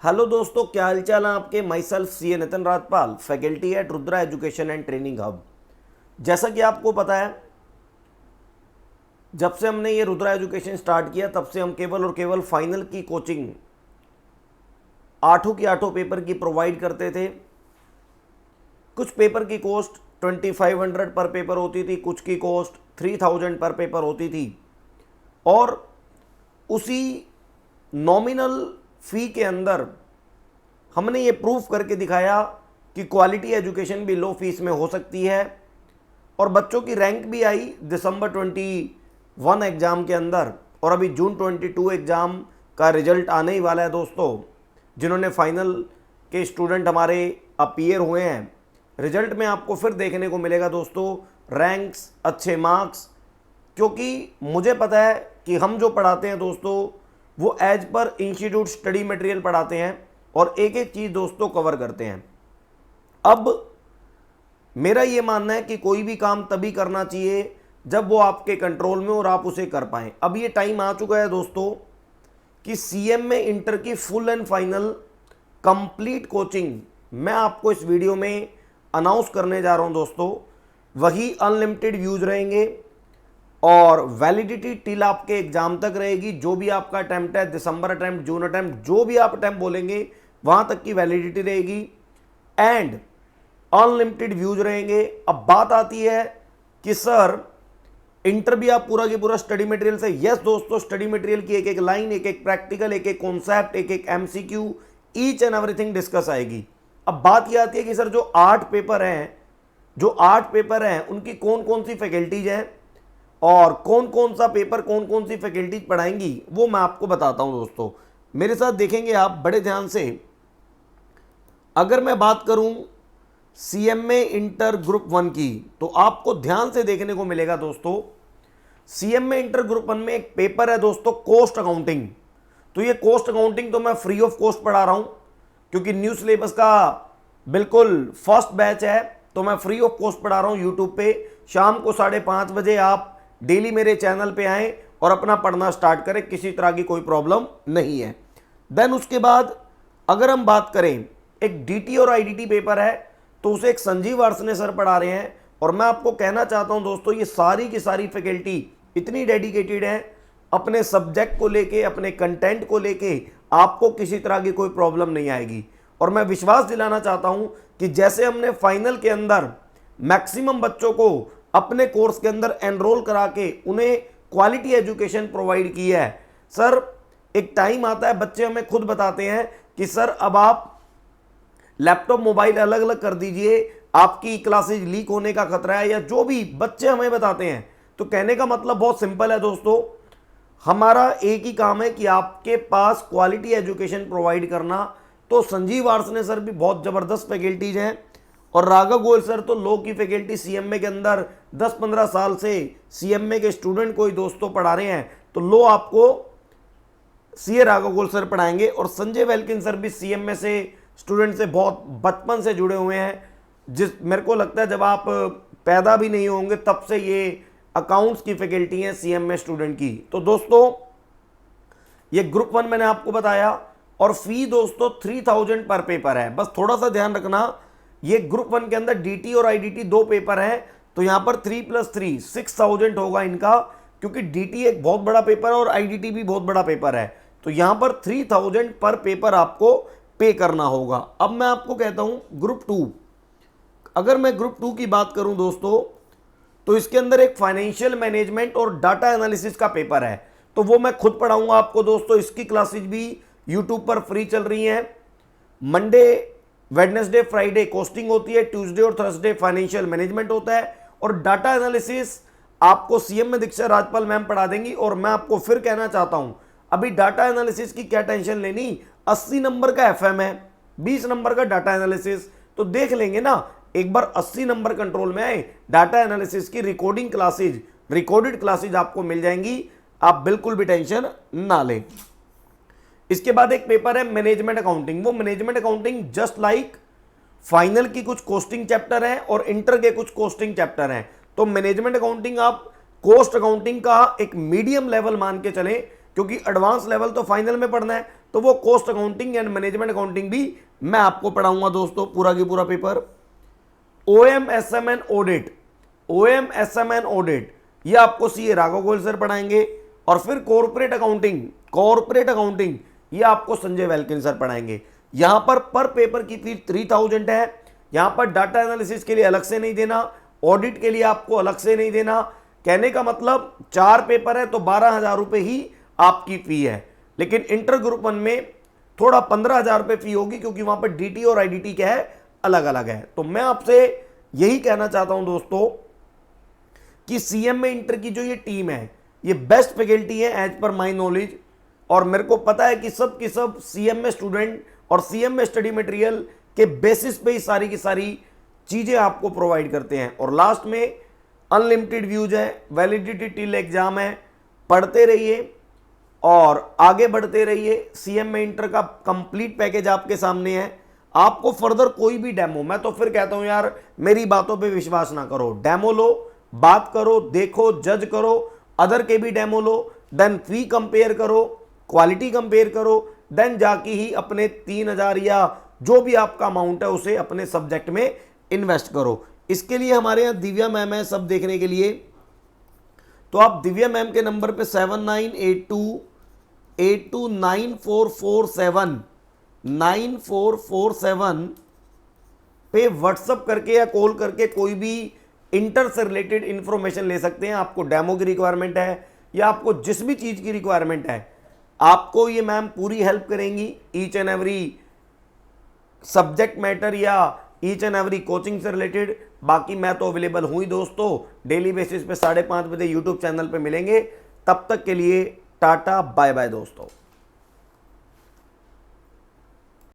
Hello दोस्तों, क्या हालचाल है आपके। Myself C A Nitin Rajpal, faculty at Rudra education and training hub. जैसा कि आपको पता है, जब से हमने ये रुद्रा एजुकेशन स्टार्ट किया तब से हम केवल और केवल फाइनल की कोचिंग आठों की आठों पेपर की प्रोवाइड करते थे। कुछ पेपर की कॉस्ट 2500 पर पेपर होती थी, कुछ की कॉस्ट 3000 पर पेपर होती थी। और उसी नॉमिनल फी के अंदर हमने ये प्रूफ करके दिखाया कि क्वालिटी एजुकेशन भी लो फीस में हो सकती है। और बच्चों की रैंक भी आई दिसंबर 21 एग्ज़ाम के अंदर, और अभी जून 22 एग्ज़ाम का रिजल्ट आने ही वाला है दोस्तों। जिन्होंने फाइनल के स्टूडेंट हमारे अपीयर हुए हैं, रिजल्ट में आपको फिर देखने को मिलेगा दोस्तों रैंक्स, अच्छे मार्क्स। क्योंकि मुझे पता है कि हम जो पढ़ाते हैं दोस्तों वो as per institute study material पढ़ाते हैं और एक एक चीज़ दोस्तों कवर करते हैं। अब मेरा ये मानना है कि कोई भी काम तभी करना चाहिए जब वो आपके कंट्रोल में और आप उसे कर पाएं। अब ये टाइम आ चुका है दोस्तों कि सीएम में इंटर की full and final complete coaching मैं आपको इस वीडियो में अनाउंस करने जा रहा हूं दोस्तों। वही अनलिमिटेड व्यूज रहेंगे और वैलिडिटी टिल आपके एग्जाम तक रहेगी। जो भी आपका अटैम्प्ट है, दिसंबर अटैम्प्ट, जून अटैम्प्ट, जो भी आप अटैम्प्ट बोलेंगे वहां तक की वैलिडिटी रहेगी एंड अनलिमिटेड व्यूज रहेंगे। अब बात आती है कि सर इंटर भी आप पूरा की पूरा स्टडी मटेरियल से। यस दोस्तों, स्टडी मटेरियल की एक एक लाइन, एक एक प्रैक्टिकल, एक एक कॉन्सेप्ट, एक एक MCQ, each and everything discuss आएगी। अब बात यह आती है कि सर जो 8 पेपर हैं उनकी कौन कौन सी फैकल्टीज हैं और कौन कौन सा पेपर कौन कौन सी फैकल्टीज पढ़ाएंगी, वो मैं आपको बताता हूं दोस्तों। मेरे साथ देखेंगे आप बड़े ध्यान से। अगर मैं बात करूं सीएमए इंटर ग्रुप 1 की, तो आपको ध्यान से देखने को मिलेगा दोस्तों सीएमए इंटर ग्रुप 1 में एक पेपर है दोस्तों, कॉस्ट अकाउंटिंग। तो ये कॉस्ट अकाउंटिंग तो मैं फ्री ऑफ कॉस्ट पढ़ा रहा हूं क्योंकि न्यू सिलेबस का बिल्कुल फर्स्ट बैच है। तो मैं फ्री ऑफ कॉस्ट पढ़ा रहा हूं यूट्यूब पे। शाम को 5:30 बजे आप डेली मेरे चैनल पे आएं और अपना पढ़ना स्टार्ट करें, किसी तरह की कोई प्रॉब्लम नहीं है। देन उसके बाद अगर हम बात करें, एक डीटी और आईडीटी पेपर है तो उसे एक संजीव आर्सने सर पढ़ा रहे हैं। और मैं आपको कहना चाहता हूं दोस्तों, ये सारी की सारी फैकल्टी इतनी डेडिकेटेड है अपने सब्जेक्ट को लेके, अपने कंटेंट को लेके, आपको किसी तरह की कोई प्रॉब्लम नहीं आएगी। और मैं विश्वास दिलाना चाहता हूं कि जैसे हमने फाइनल के अंदर मैक्सिमम बच्चों को अपने कोर्स के अंदर एनरोल करा के उन्हें क्वालिटी एजुकेशन प्रोवाइड की है। सर एक टाइम आता है, बच्चे हमें खुद बताते हैं कि सर अब आप लैपटॉप मोबाइल अलग अलग कर दीजिए, आपकी क्लासेज लीक होने का खतरा है, या जो भी बच्चे हमें बताते हैं। तो कहने का मतलब बहुत सिंपल है दोस्तों, हमारा एक ही काम है कि आपके पास क्वालिटी एजुकेशन प्रोवाइड करना। तो संजीव आर्सने सर भी बहुत जबरदस्त फैकल्टीज हैं और राघव गोयल सर तो लो की फैकल्टी सीएमए के अंदर 10-15 साल से सीएमए के स्टूडेंट को ही दोस्तों पढ़ा रहे हैं। तो लो आपको सीए राघव गोयल सर पढ़ाएंगे और संजय वेल्किन सर भी सीएमए से स्टूडेंट से बहुत बचपन से जुड़े हुए हैं। मेरे को लगता है जब आप पैदा भी नहीं होंगे तब से ये अकाउंट्स की फैकल्टी है सीएमए स्टूडेंट की। तो दोस्तों ये ग्रुप 1 मैंने आपको बताया और फी दोस्तों 3000 पर पेपर है। बस थोड़ा सा ध्यान रखना, ये ग्रुप 1 के अंदर डीटी और आईडीटी 2 पेपर हैं, तो यहां पर 3+3 6000 होगा इनका, क्योंकि डीटी एक बहुत बड़ा पेपर है और आईडीटी भी बहुत बड़ा पेपर है। तो यहां पर 3000 पर पेपर आपको पे करना होगा। अब मैं आपको कहता हूं ग्रुप 2, अगर मैं ग्रुप 2 की बात करूं दोस्तों, तो इसके अंदर एक फाइनेंशियल मैनेजमेंट और डाटा एनालिसिस का पेपर है। तो वो मैं खुद पढ़ाऊंगा आपको दोस्तों। इसकी क्लासेज भी यूट्यूब पर फ्री चल रही हैं। मंडे, वेडनेसडे, फ्राइडे कॉस्टिंग होती है, ट्यूसडे और थर्सडे फाइनेंशियल मैनेजमेंट होता है और डाटा एनालिसिस आपको सीएम में दीक्षा राजपाल मैम पढ़ा देंगी। और मैं आपको फिर कहना चाहता हूं, अभी डाटा एनालिसिस की क्या टेंशन लेनी, 80 नंबर का एफएम है, 20 नंबर का डाटा एनालिसिस, तो देख लेंगे ना। एक बार 80 नंबर कंट्रोल में आए, डाटा एनालिसिस की रिकॉर्डिंग क्लासेज, रिकॉर्डेड क्लासेज आपको मिल जाएंगी, आप बिल्कुल भी टेंशन ना लें। इसके बाद एक पेपर है मैनेजमेंट अकाउंटिंग। वो management accounting just like final की कुछ कोस्टिंग चैप्टर हैं और इंटर के कुछ कोस्टिंग चैप्टर हैं। तो मैनेजमेंट अकाउंटिंग आप कॉस्ट अकाउंटिंग का एक मीडियम लेवल मान के चलें, क्योंकि एडवांस लेवल तो फाइनल में पढ़ना है। तो वो cost accounting and management accounting भी मैं आपको पढ़ाऊंगा दोस्तों, पूरा की पूरा paper. OMSMN audit, OMSMN audit ये आपको सीए राघव गोयल सर पढ़ाएंगे। और फिर कॉर्पोरेट अकाउंटिंग, कॉर्पोरेट अकाउंटिंग ये आपको संजय वेल्किन सर पढ़ाएंगे। यहां पर पेपर की फीस 3000 है। यहां पर डाटा एनालिसिस के लिए अलग से नहीं देना, ऑडिट के लिए आपको अलग से नहीं देना। कहने का मतलब 4 पेपर है तो 12,000 रुपए ही आपकी फी है। लेकिन इंटर ग्रुप 1 में थोड़ा 15,000 रुपए फी होगी, क्योंकि वहां पर डीटी और आईडीटी क्या है, अलग अलग है। तो मैं आपसे यही कहना चाहता हूं दोस्तों कि सीएम में इंटर की जो ये टीम है ये बेस्ट फैकल्टी है एज पर माई नॉलेज। और मेरे को पता है कि सब की सब सीएम में स्टूडेंट और सीएम में स्टडी मटेरियल के बेसिस पे ही सारी की सारी चीजें आपको प्रोवाइड करते हैं। और लास्ट में अनलिमिटेड व्यूज है, वैलिडिटी टिल एग्जाम है। पढ़ते रहिए और आगे बढ़ते रहिए। सीएम में इंटर का कंप्लीट पैकेज आपके सामने है। आपको फर्दर कोई भी डेमो, मैं तो फिर कहता हूं यार मेरी बातों पे विश्वास ना करो, डेमो लो, बात करो, देखो, जज करो, अदर के भी डेमो लो, देन फी कंपेयर करो, क्वालिटी कंपेयर करो, देन जाके ही अपने 3,000 या जो भी आपका अमाउंट है उसे अपने सब्जेक्ट में इन्वेस्ट करो। इसके लिए हमारे यहाँ दिव्या मैम है सब देखने के लिए। तो आप दिव्या मैम के नंबर पे 7982829447 पे व्हाट्सअप करके या कॉल करके कोई भी इंटर से रिलेटेड इंफॉर्मेशन ले सकते हैं। आपको डेमो की रिक्वायरमेंट है या आपको जिस भी चीज की रिक्वायरमेंट है, आपको ये मैम पूरी हेल्प करेंगी each and every subject matter या ईच एंड एवरी कोचिंग से रिलेटेड। बाकी मैं तो अवेलेबल हूं ही दोस्तों, डेली बेसिस पे 5:30 बजे यूट्यूब चैनल पे मिलेंगे। तब तक के लिए टाटा बाय बाय दोस्तों।